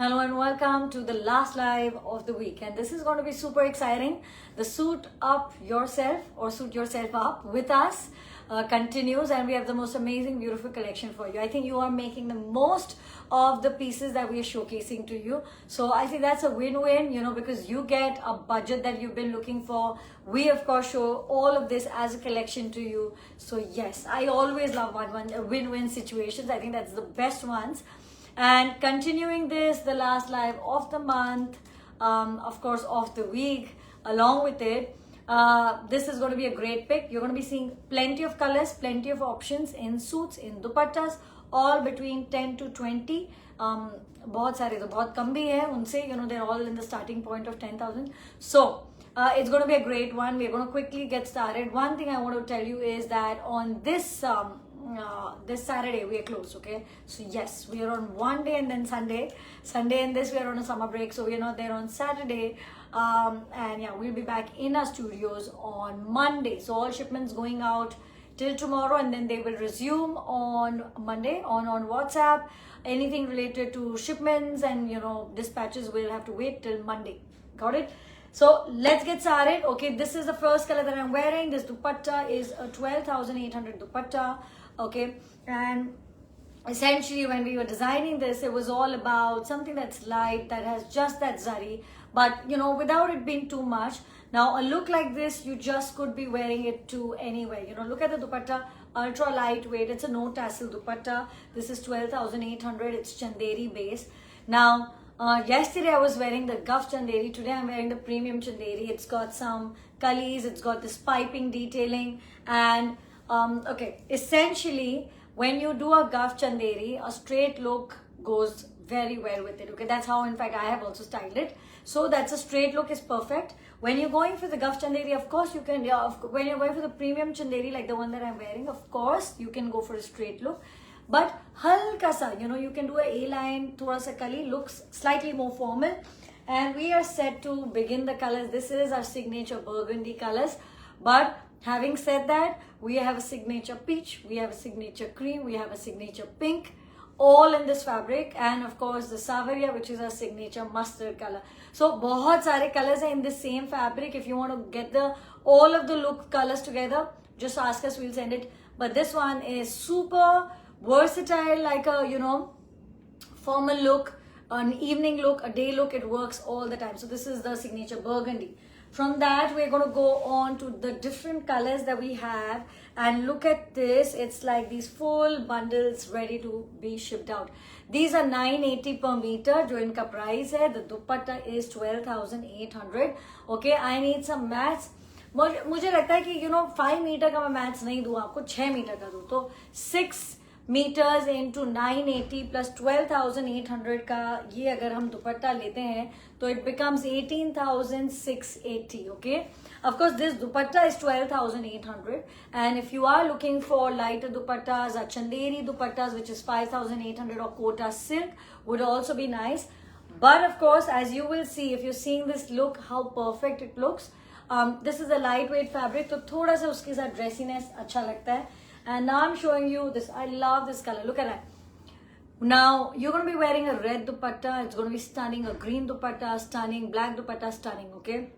Hello and welcome to the last live of the week, and this is going to be super exciting. The Suit Up Yourself or Suit Yourself Up with us continues, and we have the most amazing, beautiful collection for you. I think you are making the most of the pieces that we are showcasing to you. So I think that's a win-win, because you get a budget that you've been looking for. We of course show all of this as a collection to you. So yes, I always love win-win situations. I think that's the best ones. And continuing this, the last live of the month, of course of the week, along with it, this is going to be a great pick. You're going to be seeing plenty of colors, plenty of options in suits, in dupattas, all between 10 to 20. बहुत सारे तो बहुत कम भी है उनसे, they're all in the starting point of 10,000. So it's going to be a great one. We're going to quickly get started. One thing I want to tell you is that on this this Saturday we are closed, okay? So yes, we are on one day and then Sunday and this we are on a summer break, so we are not there on Saturday. And yeah, we'll be back in our studios on Monday. So all shipments going out till tomorrow, and then they will resume on Monday on WhatsApp. Anything related to shipments and dispatches will have to wait till Monday. Got it? So let's get started. Okay, this is the first color that I'm wearing. This dupatta is a 12,800 dupatta. Okay, and essentially when we were designing this, it was all about something that's light, that has just that zari, but without it being too much. Now a look like this, you just could be wearing it to anywhere. Look at the dupatta, ultra lightweight. It's a no tassel dupatta. This is 12,800. It's chanderi base. Now yesterday I was wearing the Guff chanderi. Today I'm wearing the premium chanderi. It's got some kalis, it's got this piping detailing, and okay, essentially when you do a Guff chanderi, a straight look goes very well with it. Okay, that's how in fact I have also styled it. So that's a straight look is perfect. When you're going for the Guff chanderi, of course you can, when you're going for the premium chanderi like the one that I'm wearing, of course you can go for a straight look. But halka sa, you can do a A-line, thoda sa kali, looks slightly more formal. And we are set to begin the colors. This is our signature burgundy colors. But having said that, we have a signature peach, we have a signature cream, we have a signature pink, all in this fabric, and of course the Savaria, which is our signature mustard color. So बहुत सारे colors are in the same fabric. If you want to get all of the look colors together, just ask us, we'll send it. But this one is super versatile, like a formal look, an evening look, a day look. It works all the time. So this is the signature burgundy. From that, we're going to go on to the different colors that we have, and look at this. It's like these full bundles ready to be shipped out. These are 980 per meter, jo inka price hai. The dupatta is 12,800. Okay, I need some mats. मुझे लगता है कि 5 metre का मैं maths नहीं दूँ आपको, 6 metre का दूँ. तो 6 meters into 980 plus 12,800 का ये अगर हम दुपट्टा लेते हैं तो it becomes 18,680. okay, of course this dupatta is 12,800, and if you are looking for lighter dupattas or chanderi dupattas, which is 5,800, or kota silk would also be nice. But of course, as you will see, if you're seeing this look, how perfect it looks. This is a lightweight fabric, तो थोड़ा सा उसके साथ dressiness अच्छा लगता है. And now I'm showing you this. I love this color. Look at that. Now you're going to be wearing a red dupatta. It's going to be stunning. A green dupatta, stunning. Black dupatta, stunning. Okay.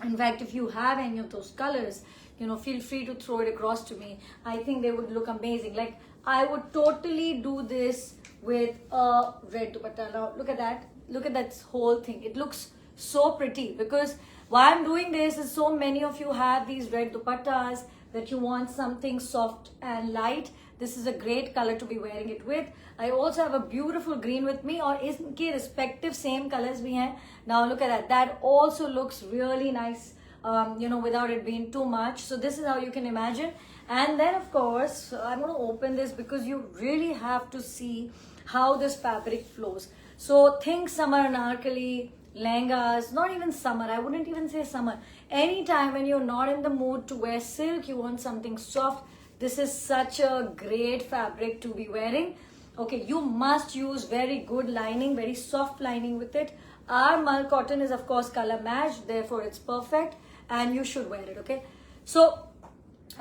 In fact, if you have any of those colors, feel free to throw it across to me. I think they would look amazing. Like I would totally do this with a red dupatta. Now look at that. Look at that whole thing. It looks so pretty, because why I'm doing this is so many of you have these red dupattas that you want something soft and light. This is a great color to be wearing it with. I also have a beautiful green with me, or iske respective same colors we have. Now look at that. That also looks really nice, without it being too much. So this is how you can imagine. And then of course, I'm going to open this because you really have to see how this fabric flows. So think summer anarkali, lehengas, not even summer, I wouldn't even say summer. Anytime when you're not in the mood to wear silk, you want something soft, this is such a great fabric to be wearing. Okay, you must use very good lining, very soft lining with it. Our mull cotton is of course color matched, therefore it's perfect and you should wear it, okay? So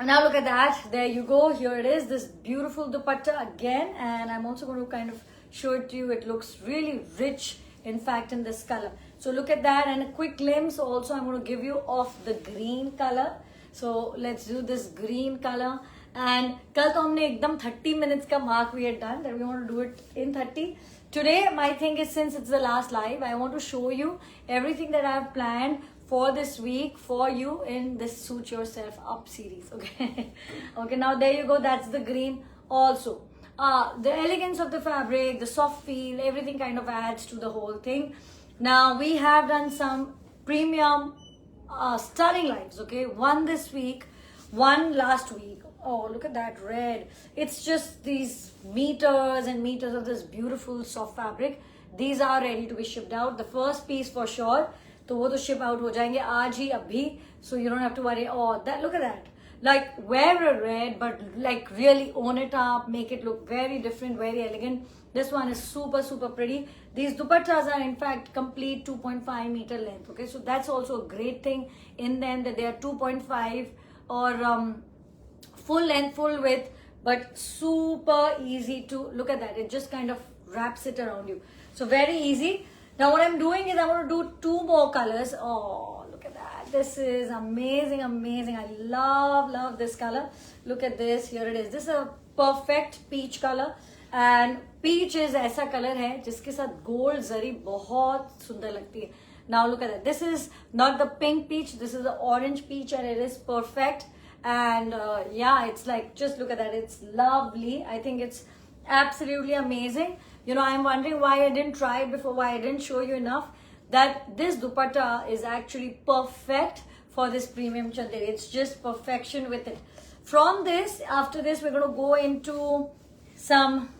now look at that, there you go, here it is, this beautiful dupatta again, and I'm also going to kind of show it to you. It looks really rich. in fact, in this color. So look at that, and a quick glimpse also I'm going to give you of the green color. So let's do this green color. And kal to humne ekdam 30 minutes ka mark we had done, that we want to do it in 30. Today my thing is, since it's the last live, I want to show you everything that I have planned for this week for you in this Suit Yourself Up series. Okay. Okay, now there you go. That's the green also. The elegance of the fabric, the soft feel, everything kind of adds to the whole thing. Now we have done some premium stunning lives. Okay, one this week, one last week. Oh, look at that red. It's just these meters and meters of this beautiful soft fabric. These are ready to be shipped out. The first piece for sure. तो वो तो ship out हो जाएंगे आज ही अभी. So you don't have to worry. Oh, that, look at that. Like, wear a red, but like really own it up. Make it look very different, very elegant. This one is super, super pretty. These dupattas are in fact complete 2.5 meter length. Okay, so that's also a great thing in them, that they are 2.5 or full length, full width, but super easy to look at that. It just kind of wraps it around you. So very easy. Now what I'm doing is I'm going to do 2 more colors. Oh, look at that. This is amazing, amazing. I love this color. Look at this. Here it is. This is a perfect peach color. And peach is ऐसा color है जिसके साथ gold जरी बहुत सुंदर लगती है. Now look at that. This is not the pink peach. This is the orange peach, and it is perfect. And yeah, it's like, just look at that. It's lovely. I think it's absolutely amazing. You know, I'm wondering why I didn't try it before, why I didn't show you enough, that this dupatta is actually perfect for this premium chanderi. It's just perfection with it. From this, after this, we're going to go into some,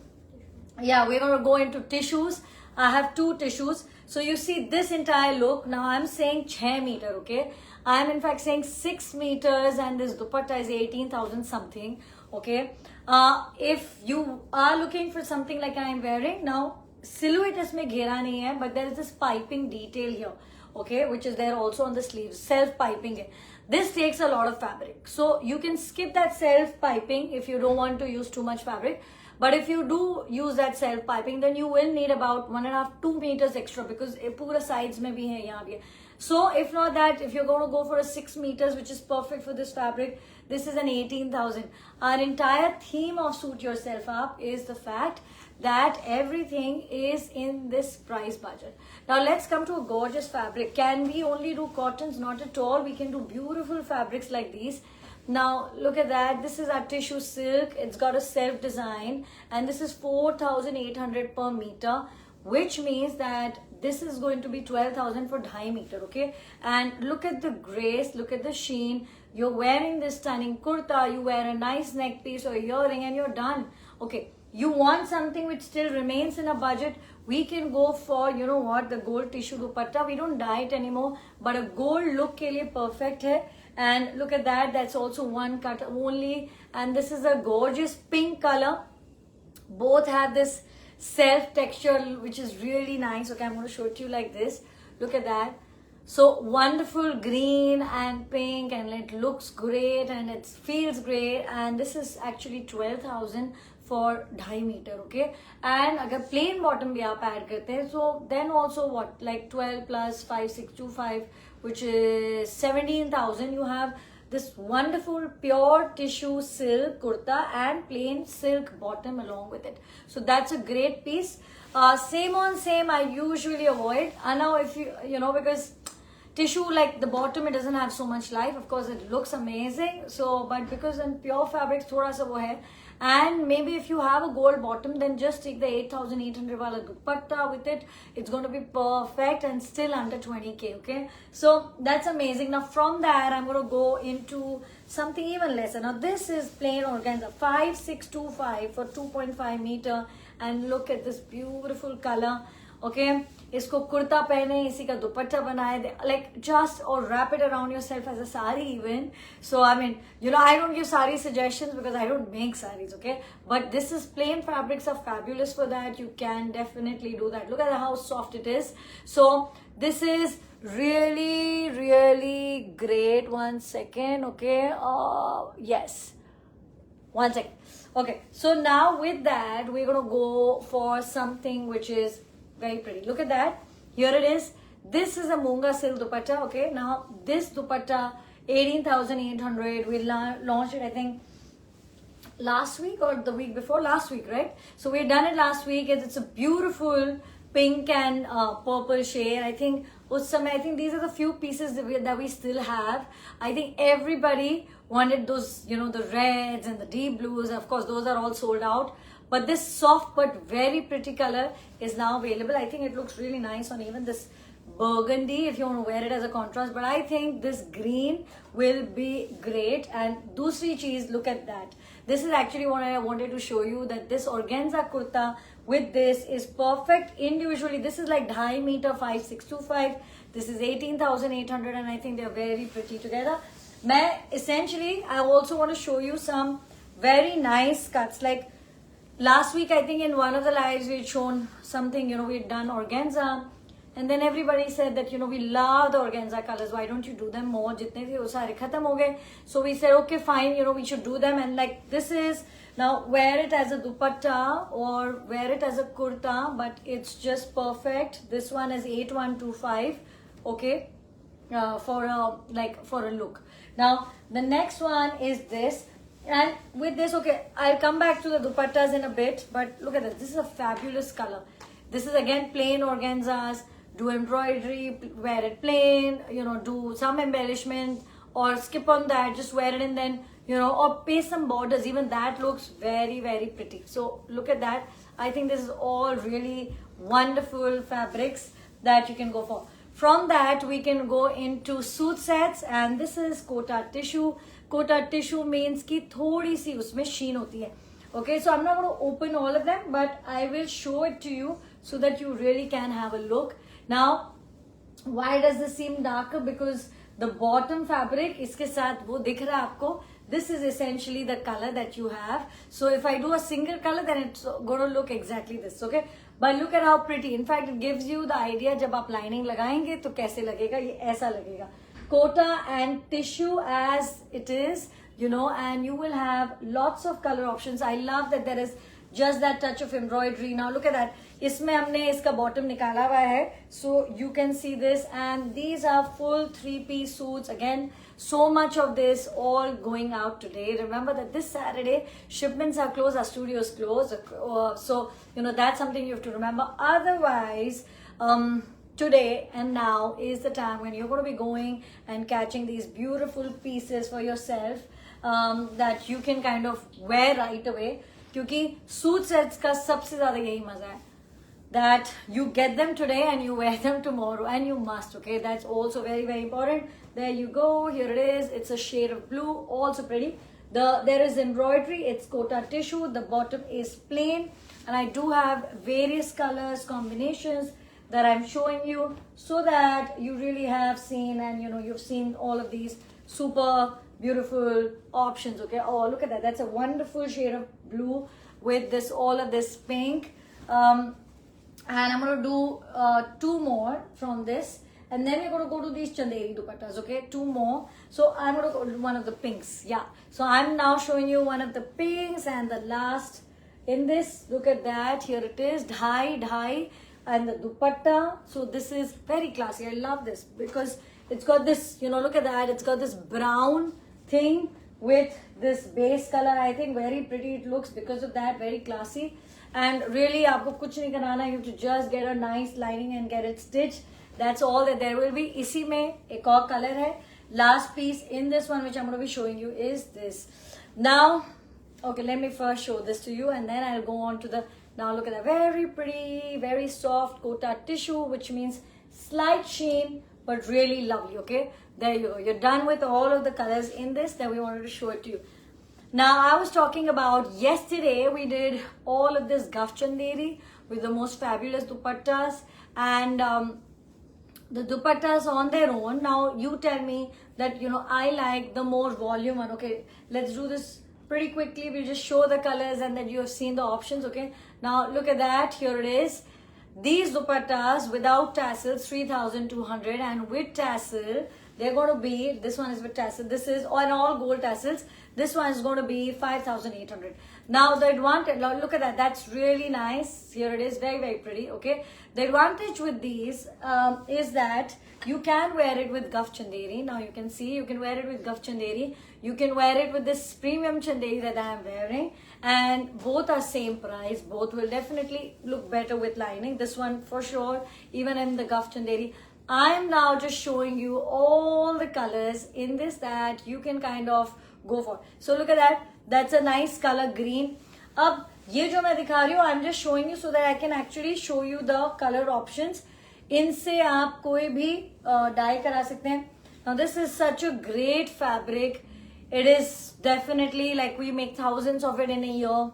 yeah, we're going to go into tissues. I have 2 tissues. So you see this entire look. Now I'm saying 6 meter, okay? I'm in fact saying 6 meters, and this dupatta is 18,000 something, okay? If you are looking for something like I am wearing, now silhouette isme ghera nahi hai, but there is this piping detail here, okay, which is there also on the sleeves, self piping hai. This takes a lot of fabric, so you can skip that self piping if you don't want to use too much fabric. But if you do use that self piping, then you will need about 1.5-2 meters extra, because pura sides mein bhi hai, yahan bhi hai. So if not that, if you're going to go for a 6 meters, which is perfect for this fabric, this is an 18,000. Our entire theme of Suit Yourself Up is the fact that everything is in this price budget. Now let's come to a gorgeous fabric. Can we only do cottons? Not at all. We can do beautiful fabrics like these. Now look at that. This is our tissue silk. It's got a self design, and this is 4,800 per meter, which means that this is going to be 12,000 for 2.5 meter, okay? And look at the grace, look at the sheen. You're wearing this stunning kurta, you wear a nice neck piece or earring, and you're done. Okay, you want something which still remains in a budget, we can go for, you know what, the gold tissue dupatta. We don't dye it anymore, but a gold look ke liye perfect hai. And look at that, that's also 1 cut only. And this is a gorgeous pink color. Both have this self texture, which is really nice. Okay, I'm going to show it to you like this. Look at that. So wonderful green and pink, and it looks great and it feels great. And this is actually 12,000 for 2.5 meter, okay? And agar plain bottom bhi aap add karte hain, so then also what, like 12 plus 5625, which is 17,000. You have this wonderful pure tissue silk kurta and plain silk bottom along with it. So that's a great piece. Same on same I usually avoid. Now if you know, because tissue, like the bottom, it doesn't have so much life. Of course it looks amazing, so but because in pure fabrics thoda sa wo hai. And maybe if you have a gold bottom, then just take the 8,800 wala dupatta with it. It's going to be perfect and still under 20k, okay? So that's amazing. Now from that, I'm going to go into something even lesser. Now this is plain organza, 5625 for 2.5 meter. And look at this beautiful color, okay? इसको कुर्ता पहने, इसी का दुपट्टा बनाए, like just or wrap it around yourself as a sari even. So I mean, you know, I don't give sari suggestions because I don't make saris, okay? But this is plain fabrics are fabulous for that. You can definitely do that. Look at how soft it is. So this is really, really great. 1 second, okay? Yes. 1 second. Okay, so now with that, we're gonna go for something which is very pretty. Look at that. here it is. This is a Munga silk dupatta. Okay, now this dupatta 18,800. We launched it, I think, last week or the week before last week, right? So we done it last week. It's a beautiful pink and purple shade. I think these are the few pieces that we still have. I think everybody wanted those, you know, the reds and the deep blues. Of course, those are all sold out. But this soft but very pretty color is now available. I think it looks really nice on even this burgundy if you want to wear it as a contrast. But I think this green will be great. And dusri cheese, look at that. This is actually what I wanted to show you, that this organza kurta with this is perfect individually. This is like 2.5 meter 5625. This is 18,800 and I think they're very pretty together. Essentially, I also want to show you some very nice cuts. Like last week, I think in one of the lives we had shown something, you know, we had done organza. And then everybody said that, you know, we love the organza colors. Why don't you do them more? Jitne thi wo sare khatam ho gaye. So we said, okay, fine, you know, we should do them. And like this is, now wear it as a dupatta or wear it as a kurta, but it's just perfect. This one is 8125, okay, for a look. Now the next one is this. And with this, okay, I'll come back to the dupattas in a bit, but look at this. This is a fabulous color. This is again plain organzas. Do embroidery, wear it plain, you know, do some embellishment or skip on that, just wear it and then, you know, or paste some borders. Even that looks very, very pretty. So look at that. I think this is all really wonderful fabrics that you can go for. From that, we can go into suit sets, and this is kota tissue. Kota tissue means ki thodi si usme sheen hoti hai. Okay, so I'm not going to open all of them, but I will show it to you so that you really can have a look. Now, why does this seem darker? Because the bottom fabric, iske saath wo dikh raha hai aapko. This is essentially the color that you have. So if I do a single color, then it's going to look exactly this, okay? But look at how pretty. In fact, it gives you the idea, jab aap lining lagayenge, to kaise lagega, ye aisa lagega. Kota and tissue as it is, you know, and you will have lots of color options. I love that there is just that touch of embroidery. Now look at that. इसमें हमने इसका bottom निकाला हुआ है, so you can see this, and these are full 3-piece suits. Again, so much of this all going out today. Remember that this Saturday shipments are closed, our studios closed, so you know that's something you have to remember. Otherwise, today and now is the time when you're going to be going and catching these beautiful pieces for yourself that you can kind of wear right away. क्योंकि suit sets का सबसे ज्यादा यही मजा है, that you get them today and you wear them tomorrow, and you must, okay? That's also very, very important. There you go. Here it is. It's a shade of blue, also pretty. There is embroidery. It's kota tissue. The bottom is plain, and I do have various colors combinations that I'm showing you so that you really have seen, and you know, you've seen all of these super beautiful options, okay? Oh, look at that. That's a wonderful shade of blue with this, all of this pink. And I'm going to do 2 more from this, and then we're going to go to these chanderi dupattas, okay? 2 more. So I'm going to go to one of the pinks. Yeah, so I'm now showing you one of the pinks, and the last in this, look at that. Here it is, dhai, and the dupatta. So this is very classy. I love this because it's got this, you know, look at that. It's got this brown thing with this base color. I think very pretty it looks because of that, very classy. And really, aapko kuch nahi karana, you have to just get a nice lining and get it stitched. That's all that there will be. Isi mein ek aur color hai. Last piece in this one, which I'm going to be showing you, is this. Now, okay, let me first show this to you, and then I'll go on to the. Now look at that, very pretty, very soft kota tissue, which means slight sheen, but really lovely. Okay, there you go. You're done with all of the colors in this. Then we wanted to show it to you. Now, I was talking about yesterday, we did all of this Gaf Chanderi with the most fabulous dupattas, and the dupattas on their own. Now, you tell me that, you know, I like the more volume one. Okay, let's do this pretty quickly. We'll just show the colors and then you have seen the options, okay? Now, look at that. Here it is. These dupattas without tassels, 3,200, and with tassel, they're going to be, this one is with tassel, this is on all gold tassels, this one is going to be 5,800. Now the advantage, look at that, that's really nice. Here it is, very, very pretty, okay. The advantage with these is that you can wear it with Guf Chanderi. Now you can see, you can wear it with Guf Chanderi. You can wear it with this premium Chanderi that I am wearing. And both are same price. Both will definitely look better with lining. This one for sure, even in the Guf Chanderi. I am now just showing you all the colors in this that you can kind of go for. So look at that. That's a nice color green. अब ये जो मैं दिखा रही हूँ, I'm just showing you so that I can actually show you the color options. इनसे आप कोई भी dye करा सकते हैं. Now this is such a great fabric. It is definitely like we make thousands of it in a year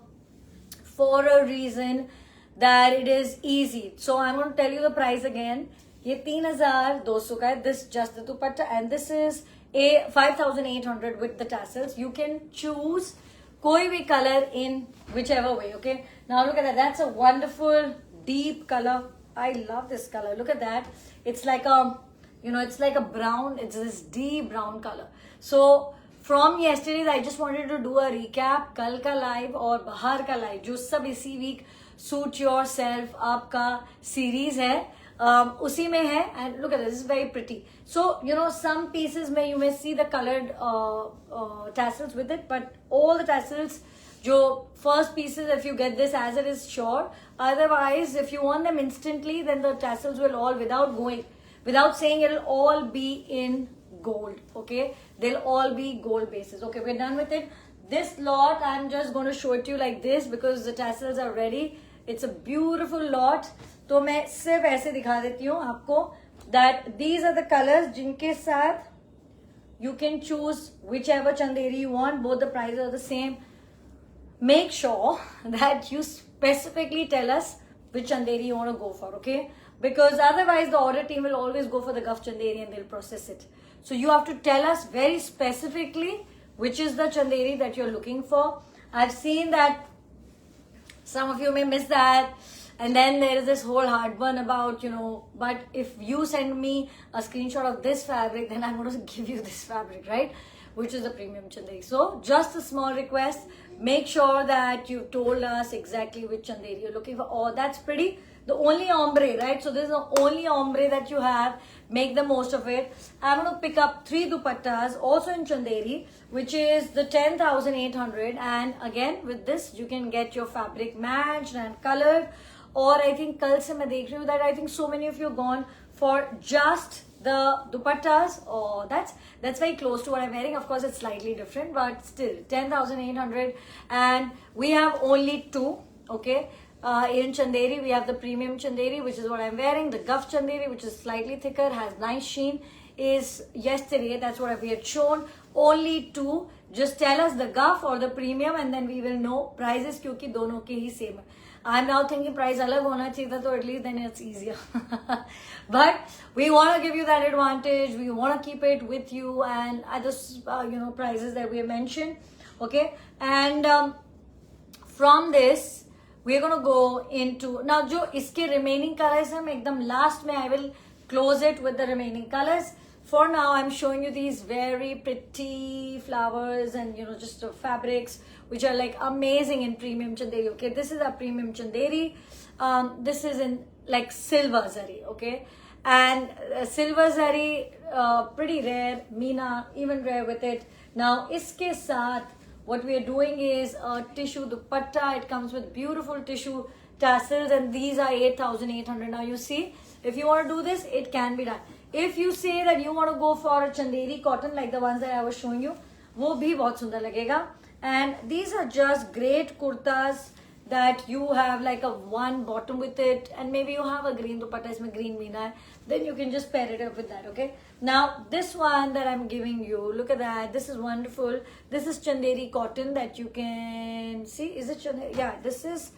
for a reason that it is easy. So I'm going to tell you the price again. ये 3,200 का है. This just the dupatta, and this is a 5,800 with the tassels. You can choose कोई भी color in whichever way. Okay. Now look at that. That's a wonderful deep color. I love this color. Look at that. It's like a, you know, it's like a brown. It's this deep brown color. So from yesterday, I just wanted to do a recap. कल का live और बाहर का live जो सब इसी week suit yourself आपका series है, उसी में है. And look at this, this is very pretty. So you know, some pieces में you may see the colored tassels with it, but all the tassels, जो first pieces, if you get this as it is, sure. Otherwise, if you want them instantly, then the tassels will all, without saying, it'll all be in gold. Okay, they'll all be gold bases. Okay, we're done with it. This lot, I'm just going to show it to you like this because the tassels are ready. It's a beautiful lot. तो मैं सिर्फ ऐसे दिखा देती हूँ आपको that these are the colors जिनके साथ you can choose whichever chanderi you want. Both the prices are the same. Make sure that you specifically tell us which chanderi you want to go for, okay? Because otherwise the order team will always go for the Guf Chanderi and they'll process it. So you have to tell us very specifically which is the chanderi that you're looking for. I've seen that some of you may miss that. And then there is this whole heartburn about, you know, but if you send me a screenshot of this fabric, then I'm going to give you this fabric, right? Which is the premium chanderi. So just a small request. Make sure that you told us exactly which chanderi you're looking for. Oh, that's pretty. The only ombre, right? So this is the only ombre that you have. Make the most of it. I'm going to pick up 3 dupattas also in chanderi, which is the 10,800. And again, with this, you can get your fabric matched and colored. Or I think kal se main dekh rahi hu that I think so many of you have gone for just the dupattas. Oh, that's very close to what I'm wearing. Of course, it's slightly different, but still 10,800. And we have only 2, okay? In chanderi, we have the premium chanderi, which is what I'm wearing. The Guf Chanderi, which is slightly thicker, has nice sheen, is yesterday. That's what we had shown. Only 2. Just tell us the Guf or the premium, and then we will know prices क्योंकि दोनों के ही same है. I'm now thinking price अलग होना चाहिए था, so at least then it's easier. But we want to give you that advantage. We want to keep it with you and at the you know, prices that we have mentioned. Okay, and from this we're going to go into now जो इसके remaining colors हैं, मैं एकदम last में I will close it with the remaining colors. For now, I'm showing you these very pretty flowers and, you know, just fabrics which are like amazing in premium chanderi. Okay, this is a premium chanderi. This is in like silver zari. Okay, and silver zari, pretty rare. Meena, even rare with it. Now, iske saath, what we are doing is a tissue dupatta. It comes with beautiful tissue tassels, and these are 8,800. Now, you see, if you want to do this, it can be done. If you say that you want to go for a chanderi cotton like the ones that I was showing you, वो भी बहुत सुंदर लगेगा. And these are just great kurtas that you have like a one bottom with it, and maybe you have a green dupatta, इसमें green meena hai. Then you can just pair it up with that. Okay. Now this one that I'm giving you, look at that. This is wonderful. This is chanderi cotton that you can see. Is it chanderi? Yeah, this is.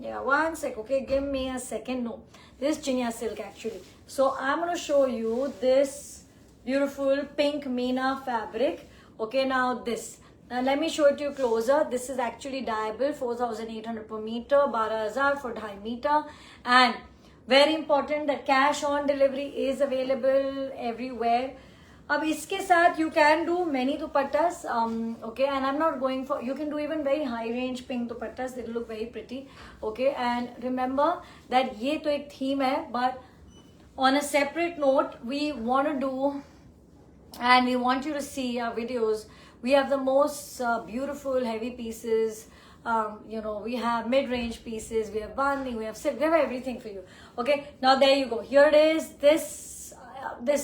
Yeah, one sec. Okay, give me a second. No, this is chinia silk actually. So I'm going to show you this beautiful pink meena fabric. Okay, now this. Now let me show it to you closer. This is actually dyeable, 4,800 per meter, 12,000 for 2.5 meter. And very important that cash on delivery is available everywhere. अब इसके साथ you can do many dupattas, okay, and I'm not going for, you can do even very high range pink dupattas, they look very pretty, okay. And remember that ये तो एक theme है, but on a separate note we want to do, and we want you to see our videos. We have the most beautiful heavy pieces, you know, we have mid-range pieces, we have banding, we have silk, we have everything for you, okay. Now there you go, here it is, this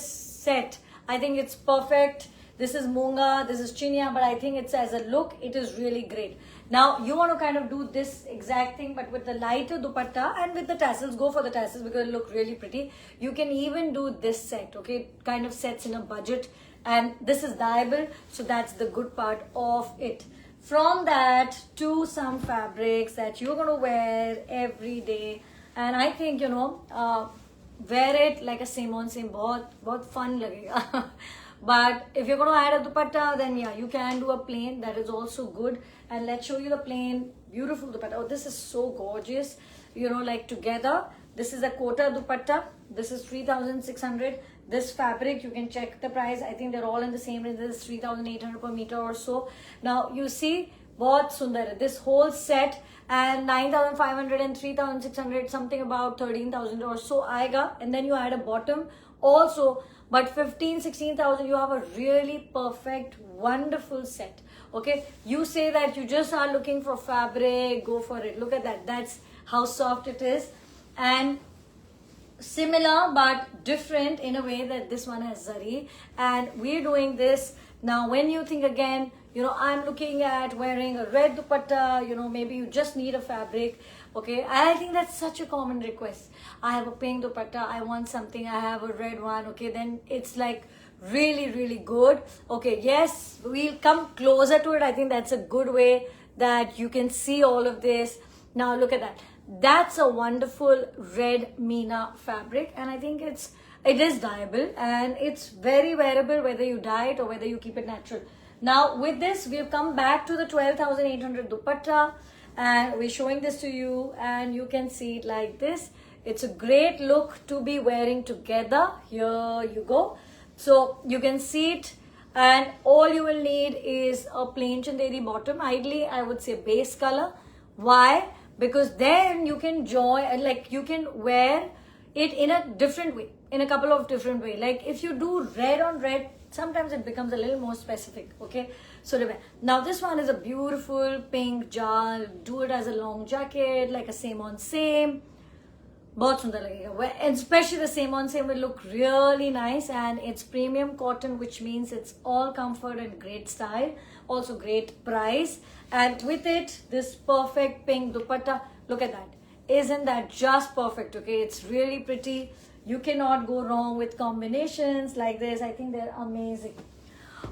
set, I think it's perfect. This is Munga, this is Chinya, but I think it's, as a look, it is really great. Now you want to kind of do this exact thing, but with the lighter dupatta and with the tassels. Go for the tassels because it look really pretty. You can even do this set, okay, kind of sets in a budget, and this is dyeable, so that's the good part of it. From that to some fabrics that you're going to wear every day, and I think, you know, wear it like a same on same, बहुत fun लगेगा. But if you're going to add a dupatta, then yeah, you can do a plain, that is also good. And let's show you the plain beautiful dupatta. Oh, this is so gorgeous, you know, like together. This is a kota dupatta, this is 3,600. This fabric, you can check the price, I think they're all in the same range. This is 3,800 per meter or so. Now you see, बहुत सुंदर है this whole set, and 9,500 and 3,600, something about 13,000 or so aega. And then you add a bottom also, but 15,000-16,000, you have a really perfect, wonderful set, okay. You say that you just are looking for fabric, go for it. Look at that, that's how soft it is, and similar but different in a way that this one has zari, and we're doing this. Now when you think again, you know, I'm looking at wearing a red dupatta, you know, maybe you just need a fabric, okay. And I think that's such a common request. I have a pink dupatta, I want something, I have a red one, okay, then it's like really, really good, okay. Yes, we'll come closer to it. I think that's a good way that you can see all of this. Now look at that. That's a wonderful red Meena fabric, and I think it is dyeable, and it's very wearable whether you dye it or whether you keep it natural. Now with this, we have come back to the 12,800 dupatta, and we're showing this to you, and you can see it like this. It's a great look to be wearing together. Here you go. So you can see it, and all you will need is a plain chanderi bottom. Ideally, I would say base color. Why? Because then you can join, like you can wear it in a different way, in a couple of different ways. Like if you do red on red, sometimes it becomes a little more specific, okay. So now this one is a beautiful pink jal. Do it as a long jacket, like a same on same. बहुत सुंदर लगेगा, and especially the same on same will look really nice, and it's premium cotton, which means it's all comfort and great style, also great price. And with it, this perfect pink dupatta, look at that, isn't that just perfect, okay. It's really pretty. You cannot go wrong with combinations like this. I think they're amazing,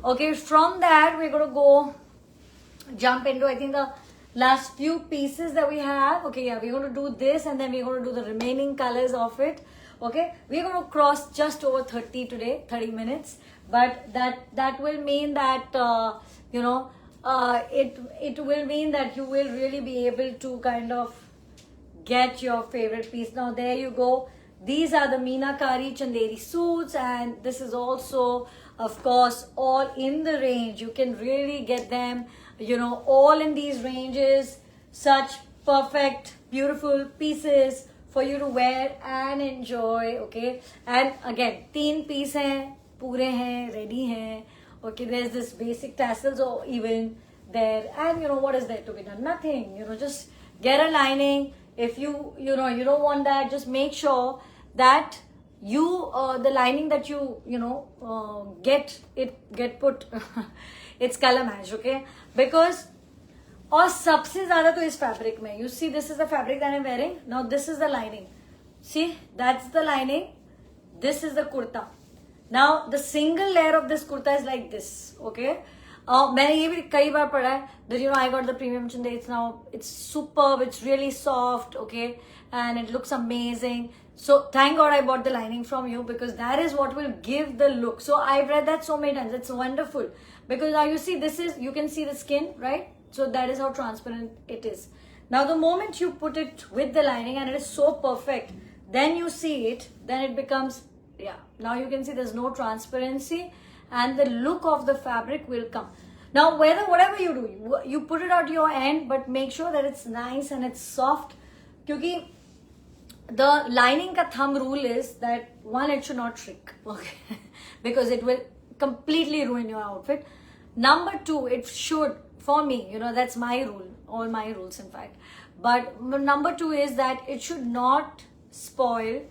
okay. From that, we're going to jump into, I think, the last few pieces that we have, okay. Yeah, we're going to do this, and then we're going to do the remaining colors of it, okay. We're going to cross just over 30 today, 30 minutes, but that will mean that you know, it will mean that you will really be able to kind of get your favorite piece. Now there you go. These are the Meenakari Chanderi suits, and this is also, of course, all in the range. You can really get them, you know, all in these ranges. Such perfect, beautiful pieces for you to wear and enjoy, okay. And again, 3 piece hain, pure hain, ready hain, okay. There's this basic tassels or even there, and you know, what is there to be done? Nothing, you know, just get a lining. If you know, you don't want that, just make sure that you the lining that you know get put it's color match, okay. Because और सबसे ज़्यादा तो इस fabric में, you see, this is the fabric that I'm wearing. Now this is the lining. See, that's the lining. This is the kurta. Now the single layer of this kurta is like this, okay. मैंने ये भी कई बार पढ़ा है that, you know, I got the premium chanderi. It's superb. It's really soft, okay, and it looks amazing. So thank God I bought the lining from you, because that is what will give the look. So I've read that so many times. It's wonderful, because now you see, this is, you can see the skin, right? So that is how transparent it is. Now the moment you put it with the lining and it is so perfect, then you see it, then it becomes, yeah, now you can see there's no transparency, and the look of the fabric will come. Now, whatever you do, you put it at your end, but make sure that it's nice and it's soft. Because the lining ka thumb rule is that one, it should not shrink, okay? Because it will completely ruin your outfit. Number two, it should, for me, you know, that's my rule, all my rules in fact. But number two is that it should not spoil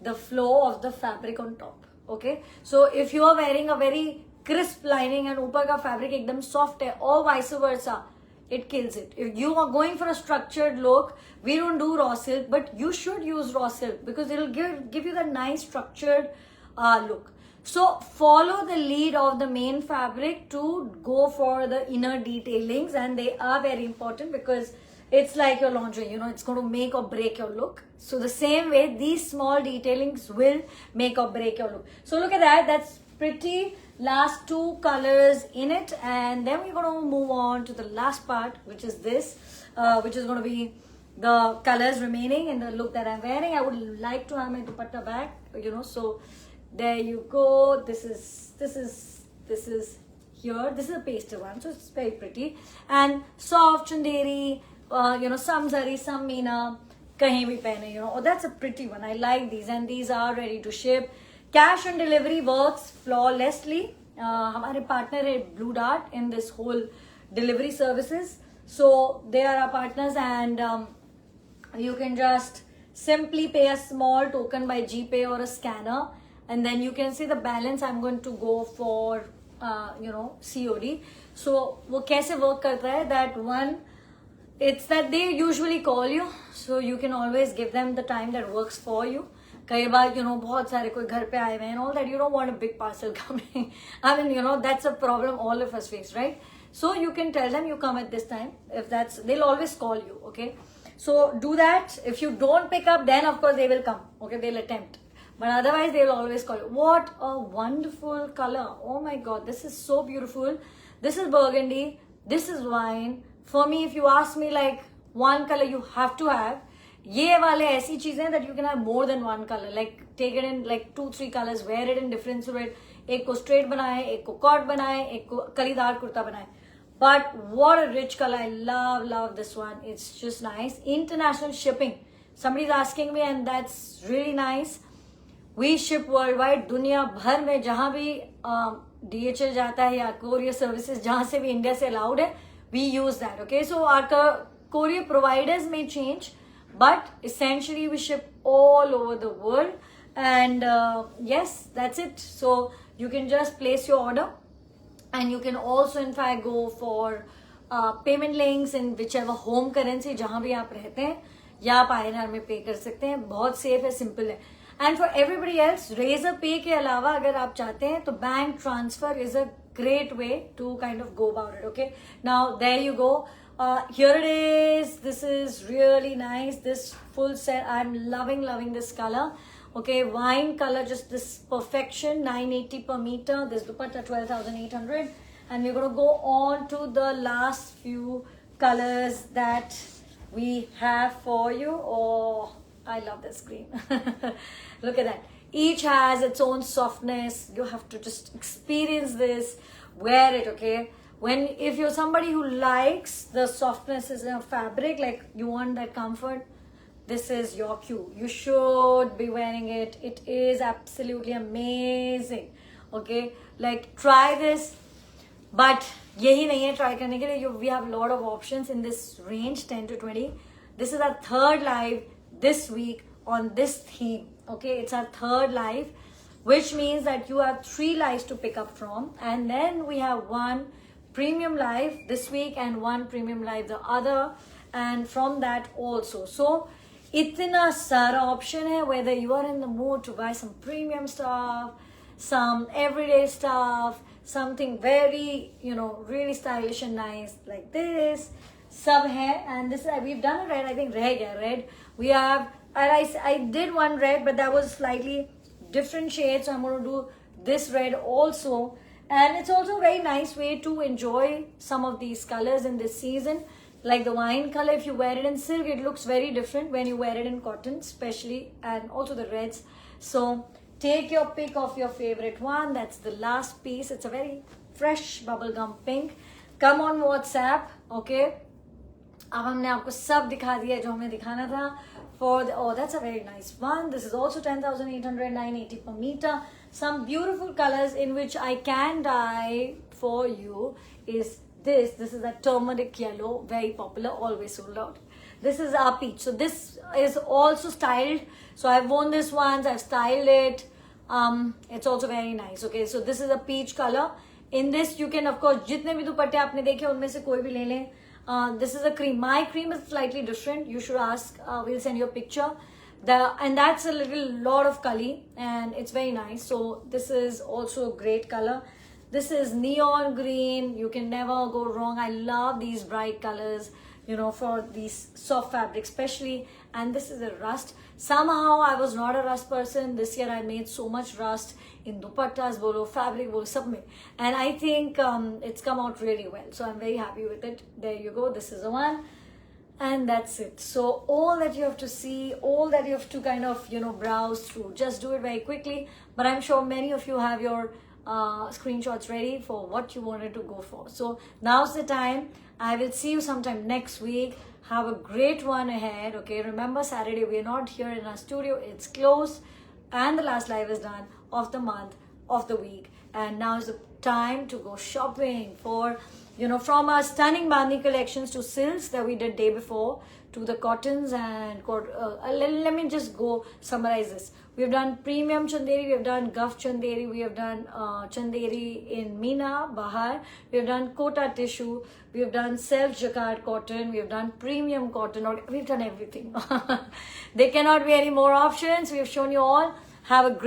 the flow of the fabric on top, okay? So if you are wearing a very crisp lining and upar ka fabric ekdam soft hai, or vice versa, it kills it. If you are going for a structured look, we don't do raw silk, but you should use raw silk because it'll give you that nice structured look. So follow the lead of the main fabric to go for the inner detailings, and they are very important because it's like your lingerie, you know, it's going to make or break your look. So the same way, these small detailings will make or break your look. So look at that, that's pretty. Last two colors in it, and then we're going to move on to the last part, which is this, which is going to be the colors remaining in the look that I'm wearing. I would like to have my dupatta back, you know, so there you go. This is here. This is a pastel one, so it's very pretty and soft chanderi. You know, some zari, some meena, kahin bhi pehne, you know. Oh, that's a pretty one. I like these, and these are ready to ship. Cash on delivery works flawlessly. Hamare partner is Blue Dart in this whole delivery services. So they are our partners, and you can just simply pay a small token by GPay or a scanner, and then you can see the balance. I'm going to go for you know, COD. So wo kaise work karta hai, that one, it's that they usually call you, so you can always give them the time that works for you. कई बार, you know, बहुत सारे कोई घर पे आए हुए हैं and all that, you don't want a big parcel coming. I mean, you know, that's a problem all of us face, right? So you can tell them you come at this time. If that's, they'll always call you, okay? So do that. If you don't pick up, then of course they will come, okay? They'll attempt. But otherwise, they'll always call you. What a wonderful color. Oh my God, this is so beautiful. This is burgundy. This is wine. For me, if you ask me like one color you have to have, ये वाले ऐसी चीजें that you can have more than one color, like take it in like 2-3 colors, wear it in different silhouette. एक को straight बनाए, एक को cut बनाए, एक को कलीदार कुर्ता बनाए. But what a rich color. I love this one. It's just nice. International shipping. Somebody's asking me, and that's really nice. We ship worldwide. दुनिया भर में जहाँ भी DHL जाता है या courier services जहाँ से भी India से allowed है, we use that. Okay, so our courier providers may change, but essentially we ship all over the world, and yes, that's it. So you can just place your order, and you can also in fact go for payment links in whichever home currency जहाँ भी आप रहते हैं, या आप INR में पे कर सकते हैं. बहुत safe है, simple है. And for everybody else, Razorpay के अलावा अगर आप चाहते हैं तो bank transfer is a great way to kind of go about it. Okay, now there you go. Here it is. This is really nice. This full set, I'm loving this color. Okay, wine color, just this perfection. 980 per meter. This dupatta 12,800, and we're gonna go on to the last few colors that we have for you. Oh, I love this green. Look at that. Each has its own softness. You have to just experience this, wear it. Okay, if you're somebody who likes the softness in a fabric, like you want that comfort, this is your cue. You should be wearing it. It is absolutely amazing. Okay, like try this, but यही नहीं है try करने के लिए. We have a lot of options in this range, 10 to 20. This is our third live this week on this theme. Okay, it's our third live, which means that you have 3 lives to pick up from, and then we have 1 premium live this week and 1 premium live the other, and from that also. So इतना सारा option है, whether you are in the mood to buy some premium stuff, some everyday stuff, something very, you know, really stylish and nice like this, सब है. And this we've done a red. I think reh gaya red. We have, I did one red, but that was slightly different shade, so I'm going to do this red also. And it's also a very nice way to enjoy some of these colors in this season. Like the wine color, if you wear it in silk, it looks very different when you wear it in cotton, especially, and also the reds. So Take your pick of your favorite one. That's the last piece. It's a very fresh bubblegum pink. Come on WhatsApp, okay? अब हमने आपको सब दिखा दिया जो हमें दिखाना था. For the, oh, that's a very nice one. This is also 10,800, 980 per meter. Some beautiful colors in which I can dye for you is this. This is a turmeric yellow, very popular, always sold out. This is our peach. So this is also styled. So I've worn this once. I've styled it. It's also very nice. Okay, so this is a peach color. In this, you can of course जितने भी दुपट्टे आपने देखे उनमें से कोई भी ले लें. This is a cream. My cream is slightly different. You should ask. We'll send you a picture. And that's a lot of kali, and it's very nice. So this is also a great color. This is neon green. You can never go wrong. I love these bright colors, you know, for these soft fabrics especially. And this is a rust. Somehow I was not a rust person. This year I made so much rust in dupattas, bolo, fabric, bolo, sab mein. And I think it's come out really well. So I'm very happy with it. There you go. This is the one. And that's it. So all that you have to see, all that you have to kind of, you know, browse through, just do it very quickly. But I'm sure many of you have your screenshots ready for what you wanted to go for. So now's the time. I will see you sometime next week. Have a great one ahead. Okay, remember Saturday we are not here in our studio. It's closed. And the last live is done of the month, of the week. And now is the time to go shopping for, you know, from our stunning Bandhani collections to silks that we did day before, to the cottons and let me just go summarize this. We have done premium Chanderi, we have done Guff Chanderi, we have done Chanderi in Meena, Bahar, we have done Kota tissue, we have done self jacquard cotton, we have done premium cotton, we've done everything. There cannot be any more options. We have shown you all. Have a great